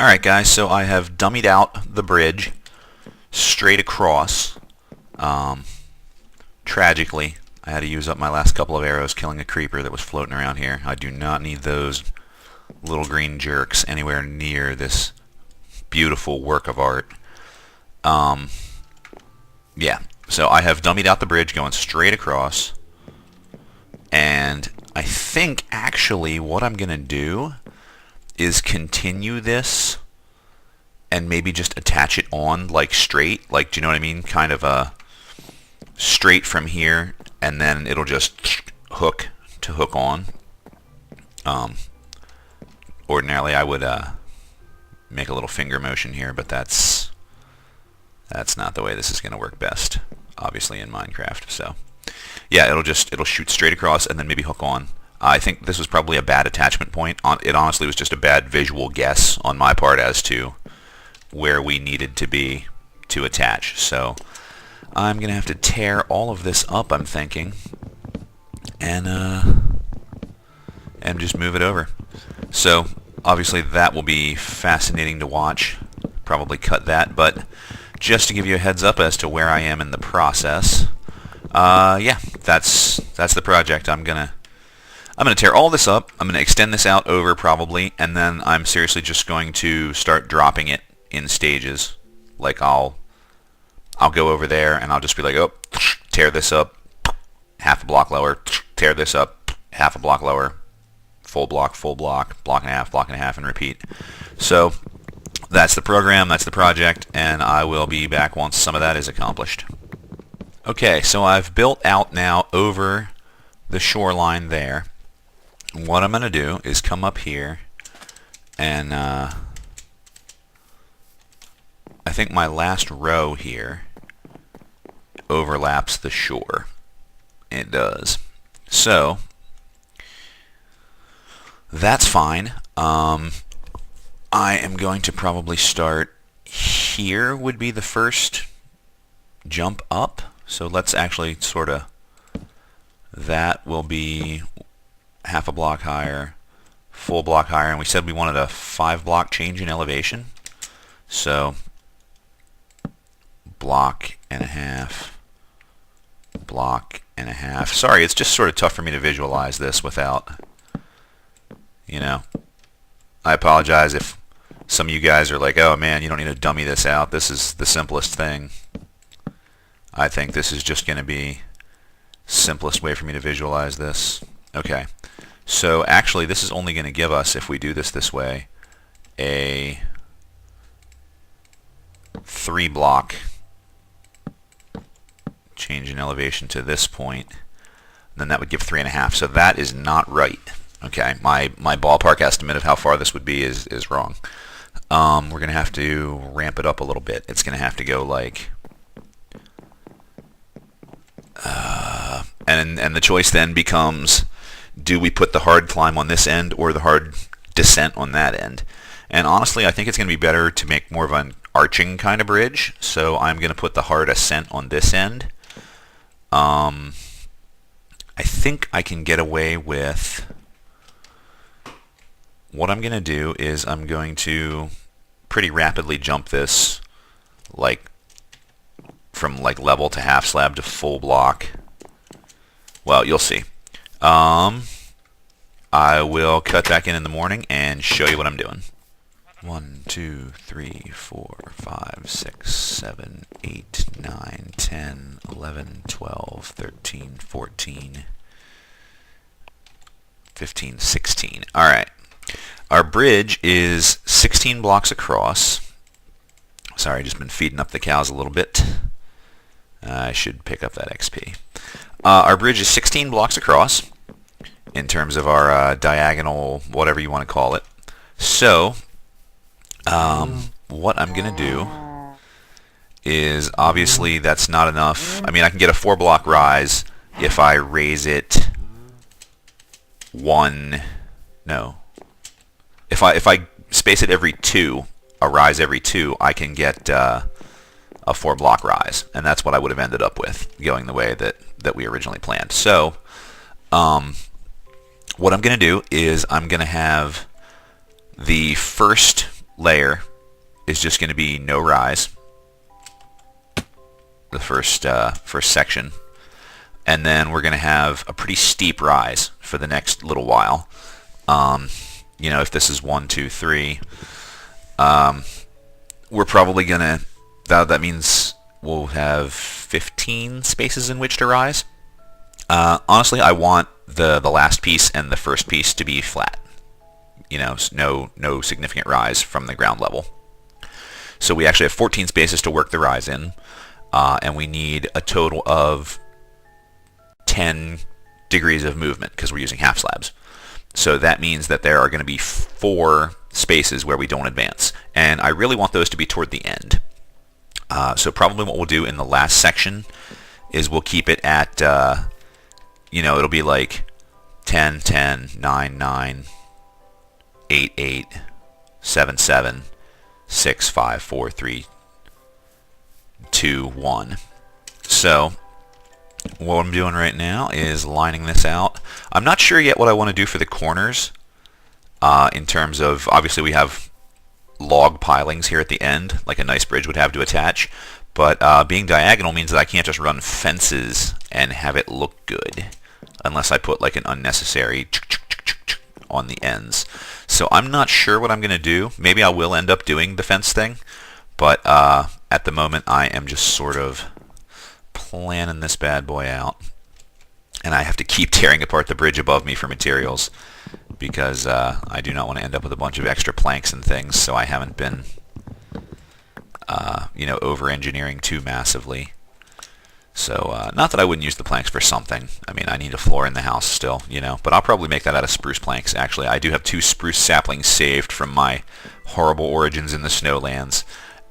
Alright guys, so I have dummied out the bridge straight across. Tragically, I had to use up my last couple of arrows killing a creeper that was floating around here. I do not need those little green jerks anywhere near this beautiful work of art. Yeah, so I have dummied out the bridge going straight across. And I think actually what I'm going to do is continue this and maybe just attach it on like straight, like, do you know what I mean? Kind of straight from here, and then it'll just hook on. Ordinarily I would make a little finger motion here, but that's not the way this is going to work best, obviously, in Minecraft. So yeah, it'll shoot straight across and then maybe hook on. I think this was probably a bad attachment point. It honestly was just a bad visual guess on my part as to where we needed to be to attach. So I'm going to have to tear all of this up, I'm thinking, and just move it over. So obviously that will be fascinating to watch. Probably cut that, but just to give you a heads up as to where I am in the process, yeah, that's the project. I'm gonna tear all this up. I'm gonna extend this out over probably, and then I'm seriously just going to start dropping it in stages. Like I'll go over there and I'll just be like, oh, tear this up, half a block lower, tear this up, half a block lower, full block, block and a half, and repeat. So that's the program, that's the project, and I will be back once some of that is accomplished. Okay, so I've built out now over the shoreline there. What I'm going to do is come up here and I think my last row here overlaps the shore. It does. So that's fine. I am going to probably start here would be the first jump up. So let's actually sort of, that will be half a block higher, full block higher, and we said we wanted a 5 block change in elevation. So block and a half, block and a half. Sorry, it's just sort of tough for me to visualize this without, you know, I apologize if some of you guys are like, oh man, you don't need to dummy this out. This is the simplest thing. I think this is just going to be simplest way for me to visualize this. Okay, so actually this is only going to give us, if we do this way, a 3 block change in elevation to this point. Then that would give 3.5. So that is not right. Okay, my ballpark estimate of how far this would be is wrong. We're going to have to ramp it up a little bit. It's going to have to go like... and the choice then becomes, do we put the hard climb on this end or the hard descent on that end? And honestly, I think it's going to be better to make more of an arching kind of bridge, so I'm going to put the hard ascent on this end. I think I can get away with... What I'm going to do is I'm going to pretty rapidly jump this like from like level to half slab to full block. Well, you'll see. I will cut back in the morning and show you what I'm doing. 1, 2, 3, 4, 5, 6, 7, 8, 9, 10, 11, 12, 13, 14, 15, 16. All right. Our bridge is 16 blocks across. Sorry, I've just been feeding up the cows a little bit. I should pick up that XP. Our bridge is 16 blocks across in terms of our diagonal, whatever you want to call it. So, what I'm going to do is, obviously that's not enough. I mean, I can get a 4 block rise if I raise it if I space it every 2, a rise every 2, I can get a 4 block rise, and that's what I would have ended up with going the way that we originally planned. So what I'm going to do is I'm going to have the first layer is just going to be no rise, the first section, and then we're going to have a pretty steep rise for the next little while. You know, if this is 1, 2, 3, we're probably going to, that means we'll have 15 spaces in which to rise. Honestly, I want the last piece and the first piece to be flat. You know, no significant rise from the ground level. So we actually have 14 spaces to work the rise in, and we need a total of 10 degrees of movement because we're using half slabs. So that means that there are going to be 4 spaces where we don't advance, and I really want those to be toward the end. So probably what we'll do in the last section is we'll keep it at, you know, it'll be like 10, 10, 9, 9, 8, 8, 7, 7, 6, 5, 4, 3, 2, 1. So what I'm doing right now is lining this out. I'm not sure yet what I want to do for the corners in terms of, obviously we have log pilings here at the end, like a nice bridge would have to attach, but being diagonal means that I can't just run fences and have it look good unless I put like an unnecessary on the ends. So I'm not sure what I'm going to do. Maybe I will end up doing the fence thing, but at the moment I am just sort of planning this bad boy out, and I have to keep tearing apart the bridge above me for materials because I do not want to end up with a bunch of extra planks and things, so I haven't been you know, over-engineering too massively. So not that I wouldn't use the planks for something. I mean, I need a floor in the house still, you know, but I'll probably make that out of spruce planks. Actually, I do have 2 spruce saplings saved from my horrible origins in the snowlands,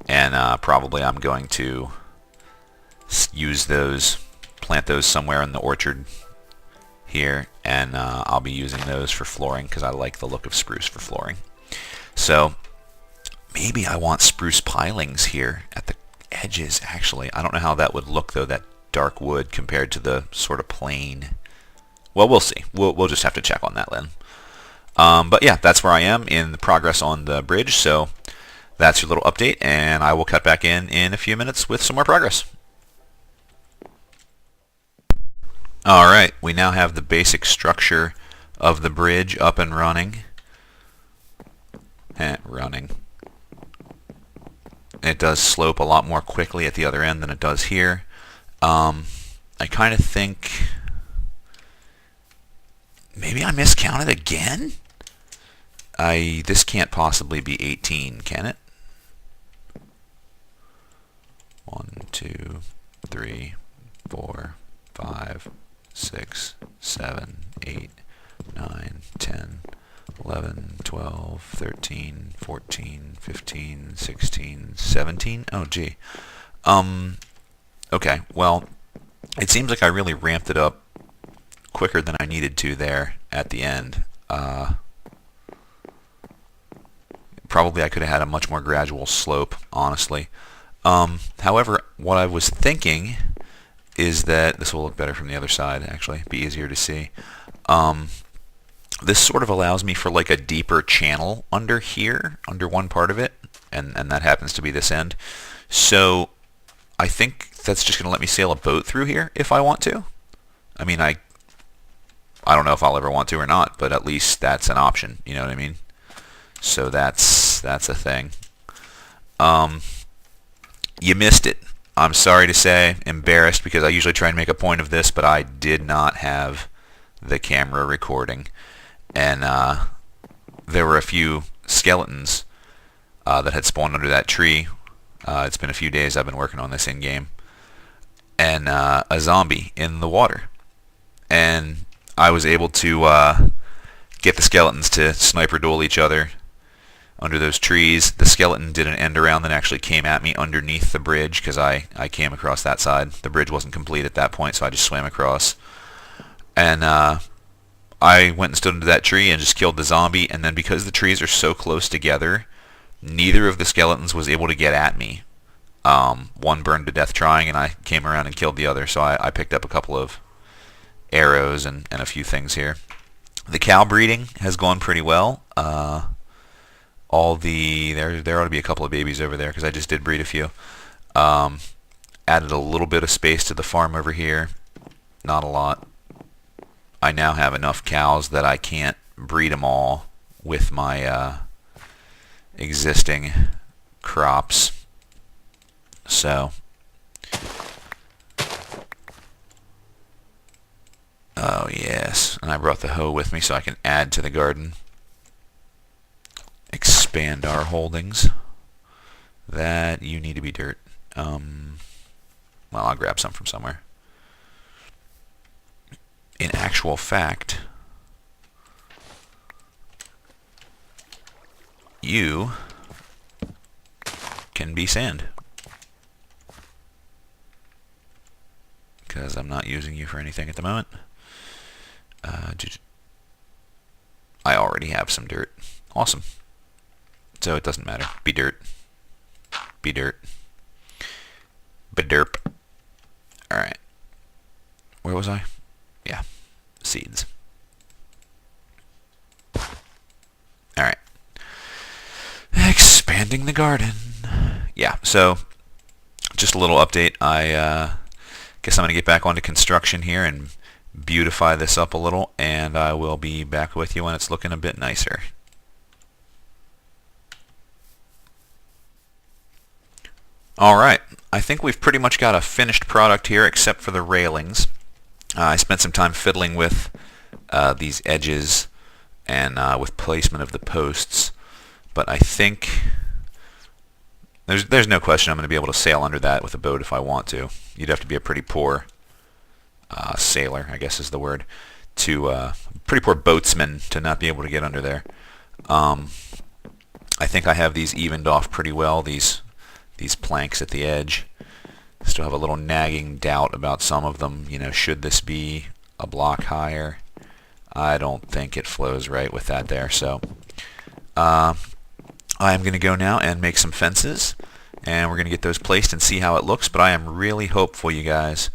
and probably I'm going to use those, plant those somewhere in the orchard here, and I'll be using those for flooring because I like the look of spruce for flooring. So maybe I want spruce pilings here at the edges, actually. I don't know how that would look, though, that dark wood compared to the sort of plain. Well, we'll see. We'll just have to check on that then. But yeah, that's where I am in the progress on the bridge. So that's your little update, and I will cut back in a few minutes with some more progress. Alright, we now have the basic structure of the bridge up and running. It does slope a lot more quickly at the other end than it does here. I kind of think maybe I miscounted again? This can't possibly be 18, can it? 1, 2, 3, 4, 5, 6, 7, 8, 9, 10, 11, 12, 13, 14, 15, 16, 17. Oh, gee. Okay, well, it seems like I really ramped it up quicker than I needed to there at the end. Probably I could have had a much more gradual slope, honestly. However, what I was thinking is that this will look better from the other side, actually. Be easier to see. This sort of allows me for like a deeper channel under here, under one part of it, and that happens to be this end. So I think that's just going to let me sail a boat through here if I want to. I mean, I don't know if I'll ever want to or not, but at least that's an option, you know what I mean? So that's a thing. You missed it. I'm sorry to say, embarrassed, because I usually try and make a point of this, but I did not have the camera recording. And there were a few skeletons that had spawned under that tree. It's been a few days I've been working on this in-game. And a zombie in the water. And I was able to get the skeletons to sniper duel each other under those trees. The skeleton did an end around and actually came at me underneath the bridge because I came across that side. The bridge wasn't complete at that point, so I just swam across. And I went and stood under that tree and just killed the zombie, and then because the trees are so close together, neither of the skeletons was able to get at me. One burned to death trying, and I came around and killed the other, so I picked up a couple of arrows and a few things here. The cow breeding has gone pretty well. all the... There ought to be a couple of babies over there because I just did breed a few. Added a little bit of space to the farm over here. Not a lot. I now have enough cows that I can't breed them all with my existing crops. So... Oh, yes. And I brought the hoe with me so I can add to the garden. Expand our holdings. That, you need to be dirt. Well, I'll grab some from somewhere. In actual fact, you can be sand. Because I'm not using you for anything at the moment. I already have some dirt. Awesome. So it doesn't matter. Be dirt. Be dirt. Be derp. Alright. Where was I? Yeah. Seeds. Alright. Expanding the garden. Yeah, so just a little update. I guess I'm going to get back onto construction here and beautify this up a little, and I will be back with you when it's looking a bit nicer. Alright, I think we've pretty much got a finished product here except for the railings. I spent some time fiddling with these edges and with placement of the posts, but I think there's no question I'm going to be able to sail under that with a boat if I want to. You'd have to be a pretty poor sailor, I guess is the word, to pretty poor boatsman to not be able to get under there. I think I have these evened off pretty well, these planks at the edge. Still have a little nagging doubt about some of them. You know, should this be a block higher? I don't think it flows right with that there, so I'm going to go now and make some fences, and we're going to get those placed and see how it looks, but I am really hopeful, you guys,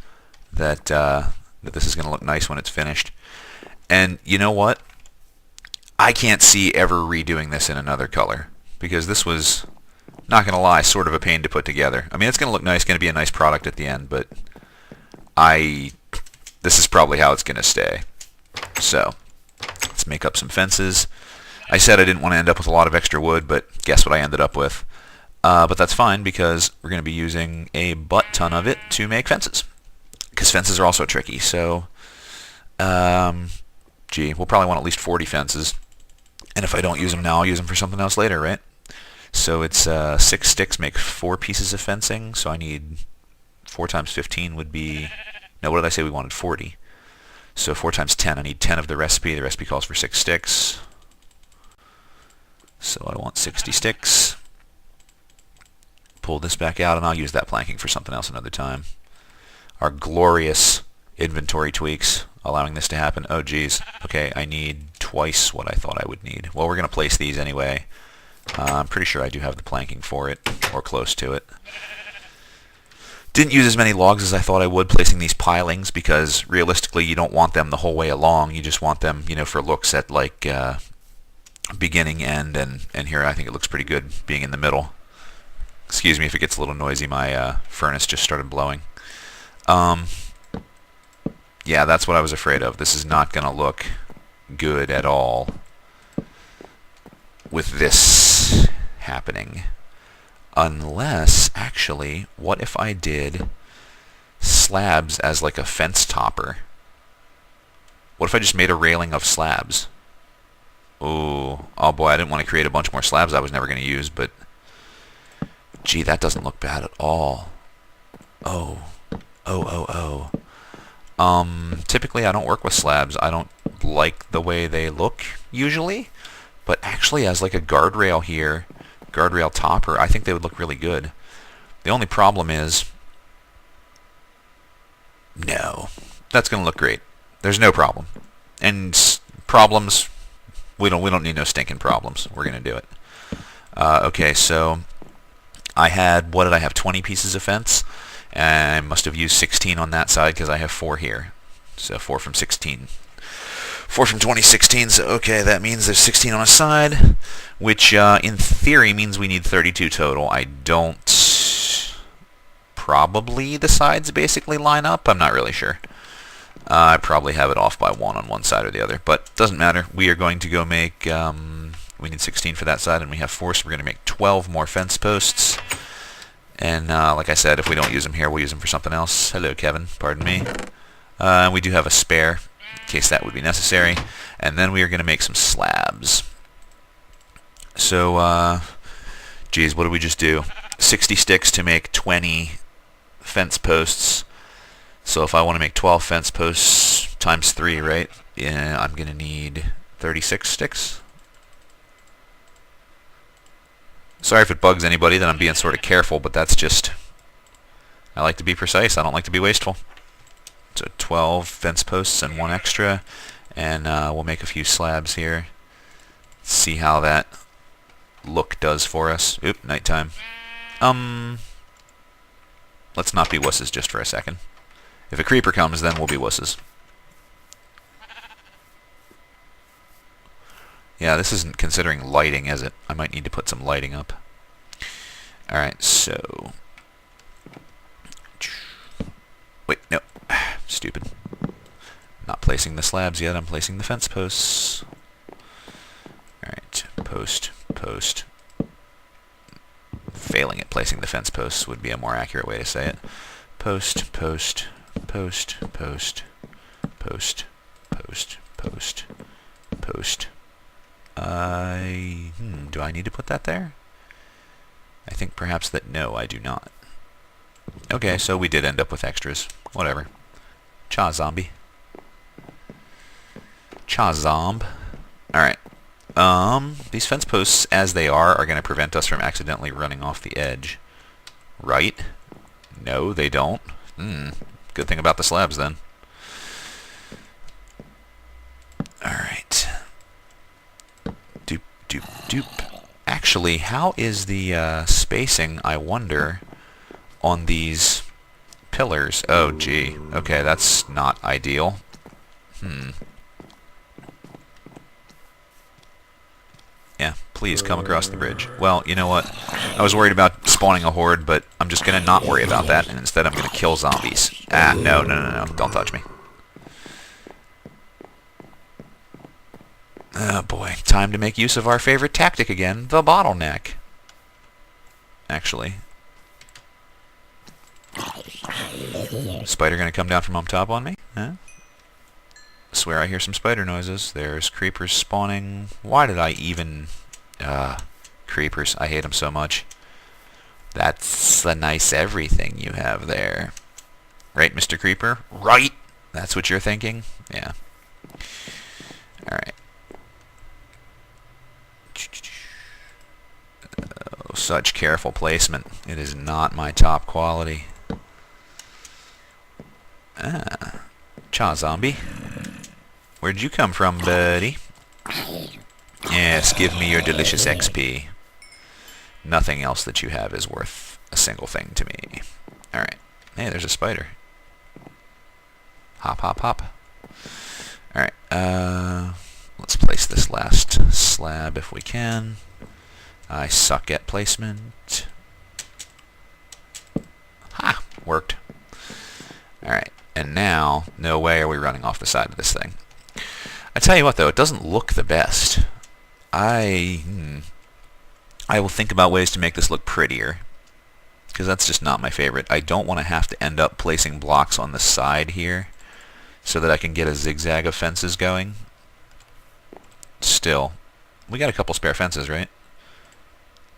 that this is going to look nice when it's finished. And you know what? I can't see ever redoing this in another color, because this was, not going to lie, sort of a pain to put together. I mean, it's going to look nice, going to be a nice product at the end, but this is probably how it's going to stay. So, let's make up some fences. I said I didn't want to end up with a lot of extra wood, but guess what I ended up with? But that's fine, because we're going to be using a butt-ton of it to make fences. Because fences are also tricky, so... gee, we'll probably want at least 40 fences. And if I don't use them now, I'll use them for something else later, right? So it's 6 sticks make 4 pieces of fencing, so I need 4 times 15 would be... No, what did I say we wanted? 40. So 4 times 10, I need 10 of the recipe. The recipe calls for 6 sticks. So I want 60 sticks. Pull this back out, and I'll use that planking for something else another time. Our glorious inventory tweaks allowing this to happen. Oh, geez. Okay, I need twice what I thought I would need. Well, we're going to place these anyway. I'm pretty sure I do have the planking for it, or close to it. Didn't use as many logs as I thought I would placing these pilings, because realistically you don't want them the whole way along. You just want them, you know, for looks at like beginning, end, and here I think it looks pretty good being in the middle. Excuse me if it gets a little noisy. My furnace just started blowing. Yeah, that's what I was afraid of. This is not going to look good at all with this happening. Unless, actually, what if I did slabs as like a fence topper? What if I just made a railing of slabs? Ooh, oh boy, I didn't want to create a bunch more slabs I was never going to use, but gee, that doesn't look bad at all. Typically I don't work with slabs. I don't like the way they look, usually. But actually, as like a guardrail here, guardrail topper, I think they would look really good. The only problem is... No. That's going to look great. There's no problem. And problems... We don't need no stinking problems. We're going to do it. Okay, so... I had... What did I have? 20 pieces of fence? And I must have used 16 on that side because I have 4 here. So 4 from 16. 4 from 2016, so okay, that means there's 16 on a side, which in theory means we need 32 total. I don't... Probably the sides basically line up. I'm not really sure. I probably have it off by 1 on one side or the other, but doesn't matter. We are going to go make... we need 16 for that side, and we have 4, so we're going to make 12 more fence posts. And like I said, if we don't use them here, we'll use them for something else. Hello, Kevin. Pardon me. We do have a spare, in case that would be necessary. And then we are going to make some slabs. So, geez, what did we just do? 60 sticks to make 20 fence posts. So if I want to make 12 fence posts times 3, right? Yeah, I'm going to need 36 sticks. Sorry if it bugs anybody that I'm being sort of careful, but that's just... I like to be precise. I don't like to be wasteful. So 12 fence posts and 1 extra. And we'll make a few slabs here. See how that look does for us. Oop, nighttime. Let's not be wusses just for a second. If a creeper comes, then we'll be wusses. Yeah, this isn't considering lighting, is it? I might need to put some lighting up. Alright, so... Wait, no. Stupid. Not placing the slabs yet, I'm placing the fence posts. Alright, post, post. Failing at placing the fence posts would be a more accurate way to say it. Post, post, post, post, post, post, post, post. Do I need to put that there? I think perhaps that no, I do not. Okay, so we did end up with extras. Whatever. Cha zombie. Cha zomb. Alright. These fence posts, as they are going to prevent us from accidentally running off the edge. Right? No, they don't. Good thing about the slabs, then. Alright. Doop, doop, doop. Actually, how is the spacing, I wonder, on these pillars? Oh, gee. Okay, that's not ideal. Yeah, please come across the bridge. Well, you know what? I was worried about spawning a horde, but I'm just going to not worry about that, and instead I'm going to kill zombies. Ah, no, no, no, no. Don't touch me. Oh boy, time to make use of our favorite tactic again, the bottleneck. Actually. Spider gonna come down from up top on me? Huh? Swear I hear some spider noises. There's creepers spawning. Why did I even... creepers. I hate them so much. That's a nice everything you have there. Right, Mr. Creeper? Right! That's what you're thinking? Yeah. Alright. Oh, such careful placement. It is not my top quality. Ah. Cha zombie. Where'd you come from, buddy? Yes, give me your delicious XP. Nothing else that you have is worth a single thing to me. Alright. Hey, there's a spider. Hop, hop, hop. Alright, let's place this last slab if we can. I suck at placement. Ha! Worked. Alright, and now, no way are we running off the side of this thing. I tell you what, though, it doesn't look the best. I will think about ways to make this look prettier, because that's just not my favorite. I don't want to have to end up placing blocks on the side here so that I can get a zigzag of fences going. Still, we got a couple spare fences, right?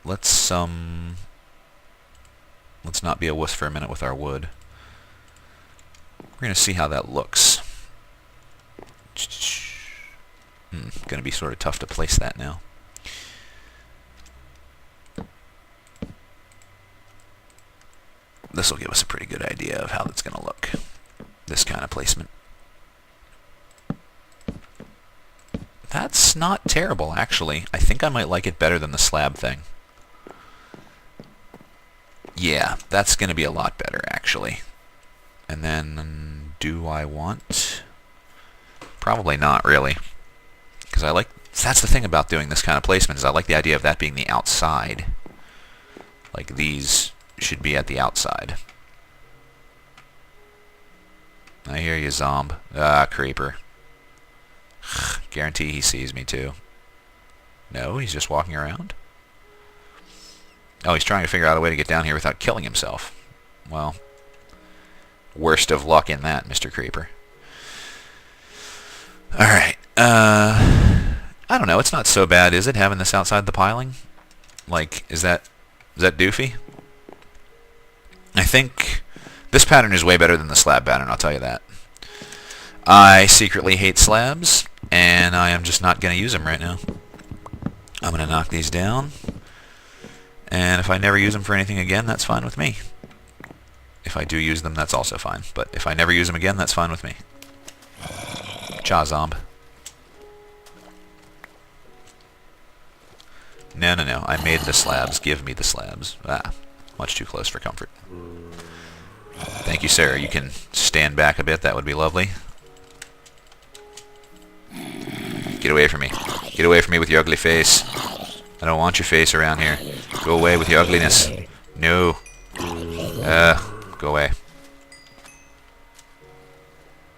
Let's not be a wuss for a minute with our wood. We're going to see how that looks. Going to be sort of tough to place that now. This will give us a pretty good idea of how that's going to look. This kind of placement. That's not terrible, actually. I think I might like it better than the slab thing. Yeah, that's going to be a lot better, actually. And then, do I want Probably not, really. Because I like... That's the thing about doing this kind of placement, is I like the idea of that being the outside. Like, these should be at the outside. I hear you, zomb. Ah, creeper. Guarantee he sees me, too. No, he's just walking around? Oh, he's trying to figure out a way to get down here without killing himself. Well, worst of luck in that, Mr. Creeper. Alright, I don't know, it's not so bad, is it, having this outside the piling? Like, is that doofy? I think this pattern is way better than the slab pattern, I'll tell you that. I secretly hate slabs, and I am just not going to use them right now. I'm going to knock these down, and if I never use them for anything again, that's fine with me. If I do use them, that's also fine. But if I never use them again, that's fine with me. Cha zomb. No, no, no. I made the slabs. Give me the slabs. Ah, much too close for comfort. Thank you, sir. You can stand back a bit. That would be lovely. Get away from me. Get away from me with your ugly face. I don't want your face around here. Go away with your ugliness. No. Go away.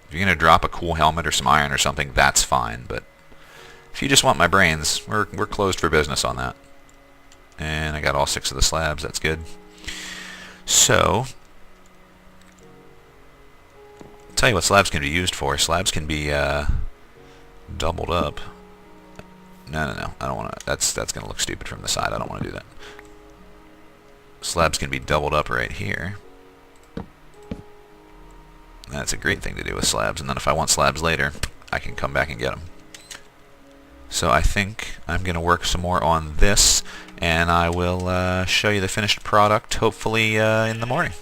If you're going to drop a cool helmet or some iron or something, that's fine. But if you just want my brains, we're closed for business on that. And I got all 6 of the slabs. That's good. So, I'll tell you what slabs can be used for. Slabs can be doubled up. No, no, no. I don't want to. That's going to look stupid from the side. I don't want to do that. Slabs can be doubled up right here. That's a great thing to do with slabs. And then if I want slabs later, I can come back and get them. So I think I'm going to work some more on this, and I will show you the finished product, hopefully in the morning.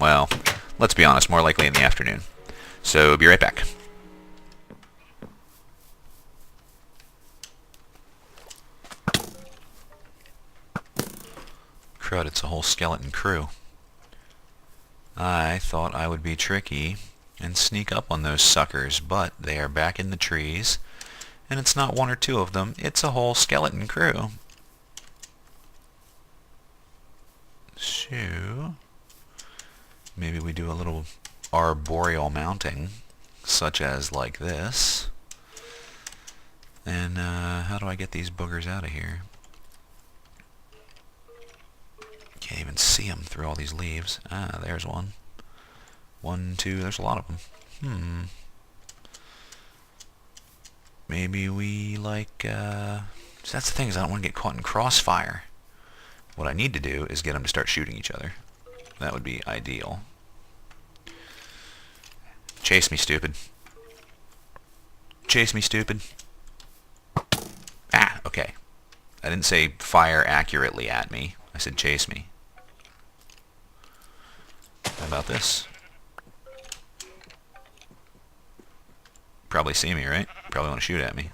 Well, let's be honest, more likely in the afternoon. So be right back. Crud, it's a whole skeleton crew. I thought I would be tricky and sneak up on those suckers, but they are back in the trees, and it's not 1 or 2 of them, it's a whole skeleton crew. So, maybe we do a little arboreal mounting, such as like this. And how do I get these boogers out of here? Can't even see them through all these leaves. Ah, there's one. 1, 2, there's a lot of them. Maybe we like, that's the thing, is I don't want to get caught in crossfire. What I need to do is get them to start shooting each other. That would be ideal. Chase me, stupid. Chase me, stupid. Ah, okay. I didn't say fire accurately at me. I said chase me. How about this? Probably see me, right? Probably want to shoot at me.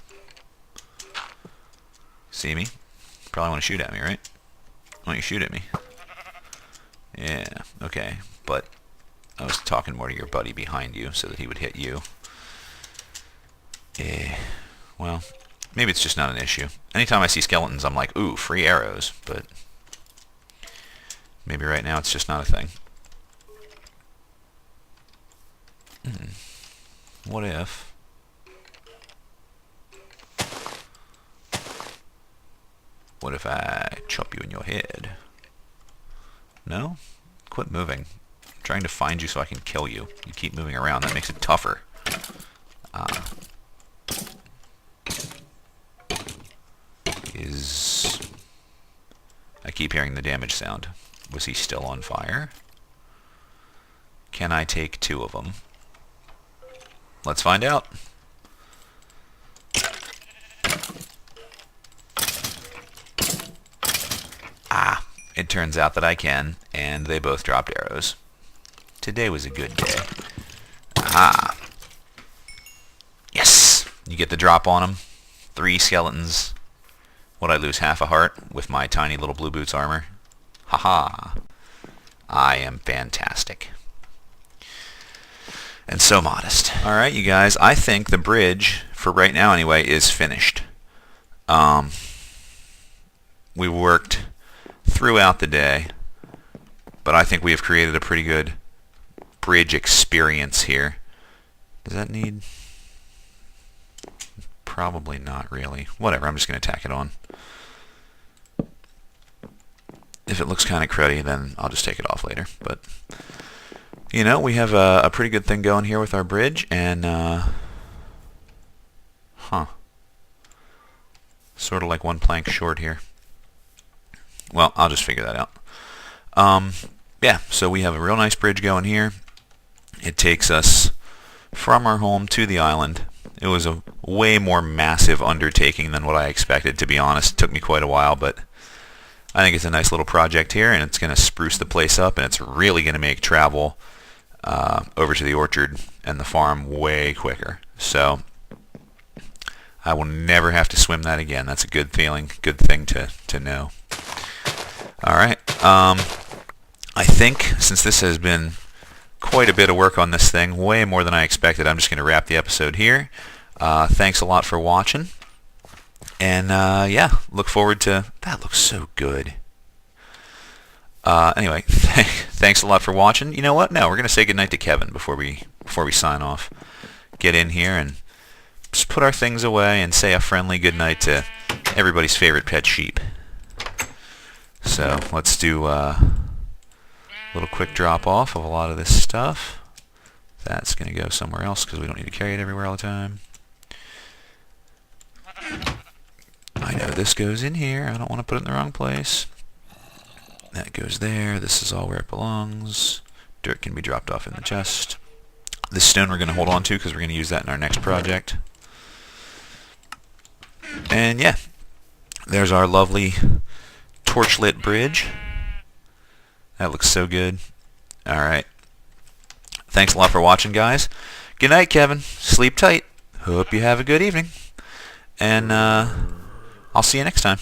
See me? Probably want to shoot at me, right? Why don't you shoot at me? Yeah, okay. But I was talking more to your buddy behind you so that he would hit you. Yeah. Well, maybe it's just not an issue. Anytime I see skeletons, I'm like, ooh, free arrows. But maybe right now it's just not a thing. What if... What if I chop you in your head? No? Quit moving. I'm trying to find you so I can kill you. You keep moving around. That makes it tougher. I keep hearing the damage sound. Was he still on fire? Can I take 2 of them? Let's find out. Ah, it turns out that I can, and they both dropped arrows. Today was a good day. Ah. Yes! You get the drop on them. 3 skeletons. Would I lose half a heart with my tiny little blue boots armor? Haha. I am fantastic. and so modest. Alright, you guys, I think the bridge, for right now anyway, is finished. We worked throughout the day, but I think we have created a pretty good bridge experience here. Does that need... Probably not really. Whatever, I'm just going to tack it on. If it looks kind of cruddy, then I'll just take it off later. But, you know, we have a pretty good thing going here with our bridge, and, sort of like one plank short here. Well, I'll just figure that out. Yeah, so we have a real nice bridge going here. It takes us from our home to the island. It was a way more massive undertaking than what I expected, to be honest. It took me quite a while, but I think it's a nice little project here, and it's going to spruce the place up, and it's really going to make travel over to the orchard and the farm way quicker. So I will never have to swim that again. That's a good feeling, good thing to know. All right. I think since this has been quite a bit of work on this thing, way more than I expected, I'm just going to wrap the episode here. Thanks a lot for watching. And yeah, look forward to... That looks so good. Anyway, thanks a lot for watching. You know what? No, we're going to say goodnight to Kevin before we sign off. Get in here and just put our things away and say a friendly goodnight to everybody's favorite pet sheep. So let's do a little quick drop off of a lot of this stuff. That's going to go somewhere else because we don't need to carry it everywhere all the time. I know this goes in here. I don't want to put it in the wrong place. That goes there. This is all where it belongs. Dirt can be dropped off in the chest. This stone we're going to hold on to because we're going to use that in our next project. And yeah, there's our lovely torchlit bridge. That looks so good. Alright. Thanks a lot for watching, guys. Good night, Kevin. Sleep tight. Hope you have a good evening. And I'll see you next time.